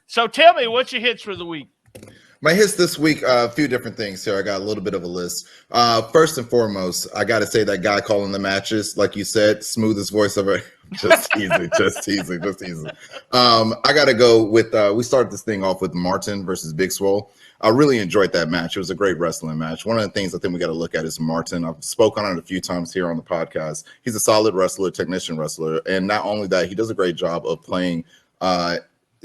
So tell me, what's your hits for the week? My hits this week, a few different things here. I got a little bit of a list. First and foremost, I got to say that guy calling the matches, like you said, smoothest voice ever. Just teasing. I got to go with, we started this thing off with Martin versus Big Swole. I really enjoyed that match. It was a great wrestling match. One of the things I think we got to look at is Martin. I've spoken on it a few times here on the podcast. He's a solid wrestler, technician wrestler. And not only that, he does a great job of playing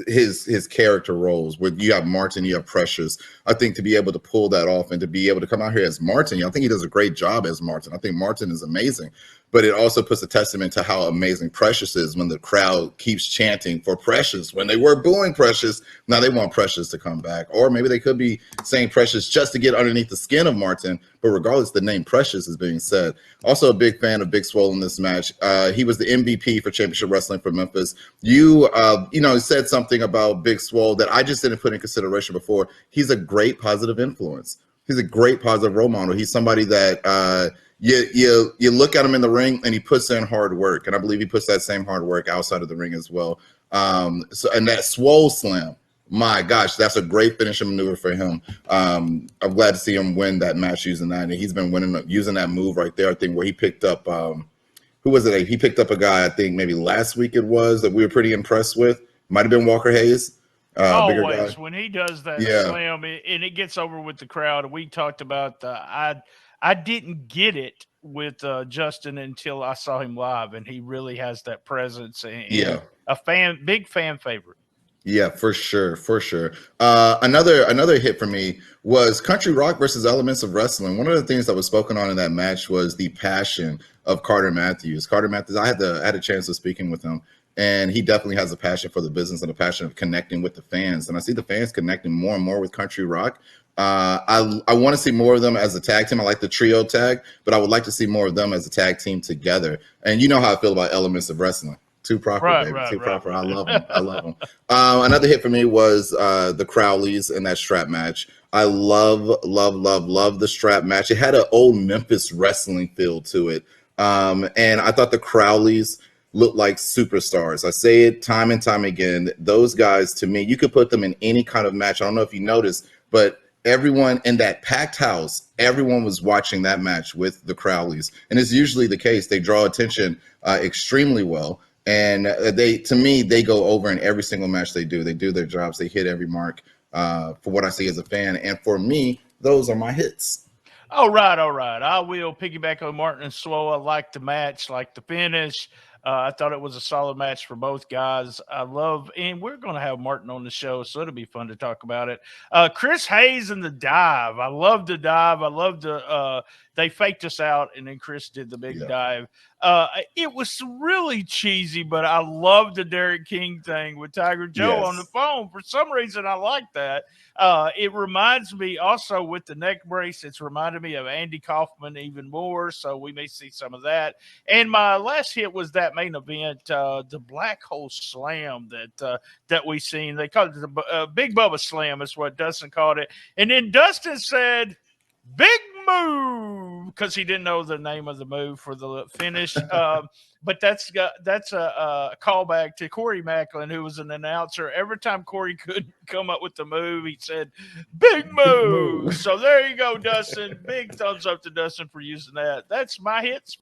his character roles where you have Martin, you have Precious. I think to be able to pull that off and to be able to come out here as Martin, I think he does a great job as Martin. I think Martin is amazing, but it also puts a testament to how amazing Precious is when the crowd keeps chanting for Precious. When they were booing Precious, now they want Precious to come back, or maybe they could be saying Precious just to get underneath the skin of Martin, but regardless, the name Precious is being said. Also a big fan of Big Swole in this match. He was the MVP for Championship Wrestling for Memphis. You said something about Big Swole that I just didn't put in consideration before. He's a great positive influence. He's a great positive role model. He's somebody that you look at him in the ring and he puts in hard work, and I believe he puts that same hard work outside of the ring as well. And that Swole Slam, my gosh, that's a great finishing maneuver for him. I'm glad to see him win that match using that, and he's been using that move right there. I think where he picked up who was it? He picked up a guy, I think maybe last week it was, that we were pretty impressed with. Might have been Walker Hayes. Always when he does that slam and it gets over with the crowd. We talked about I didn't get it with Justin until I saw him live, and he really has that presence and a big fan favorite. Yeah, for sure. Another hit for me was Country Rock versus Elements of Wrestling. One of the things that was spoken on in that match was the passion of Carter Matthews. I had a chance of speaking with him, and he definitely has a passion for the business and a passion of connecting with the fans. And I see the fans connecting more and more with Country Rock. I want to see more of them as a tag team. I like the trio tag, but I would like to see more of them as a tag team together. And you know how I feel about Elements of Wrestling. Too proper, baby. Too proper. I love them. Another hit for me was the Crowleys in that strap match. I love the strap match. It had an old Memphis wrestling feel to it. And I thought the Crowleys looked like superstars. I say it time and time again. Those guys, to me, you could put them in any kind of match. I don't know if you noticed, but everyone in that packed house, everyone was watching that match with the Crowleys. And it's usually the case. They draw attention extremely well. And to me, they go over in every single match they do. They do their jobs. They hit every mark for what I see as a fan. And for me, those are my hits. All right. I will piggyback on Martin and Swole. I like the match, like the finish. I thought it was a solid match for both guys. And we're going to have Martin on the show, so it'll be fun to talk about it. Chris Hayes and the dive. I love the dive. I love they faked us out, and then Chris did the big dive. It was really cheesy, but I love the Derek King thing with Tiger Joe on the phone. For some reason, I like that. It reminds me also with the neck brace, it's reminded me of Andy Kaufman even more, so we may see some of that. And my last hit was that main event, the Black Hole Slam that we seen. They called it the Big Bubba Slam is what Dustin called it. And then Dustin said, "Big move," because he didn't know the name of the move for the finish. But that's a callback to Corey Macklin, who was an announcer. Every time Corey couldn't come up with the move, he said, "Big move." So there you go, Dustin. Big thumbs up to Dustin for using that. That's my hits.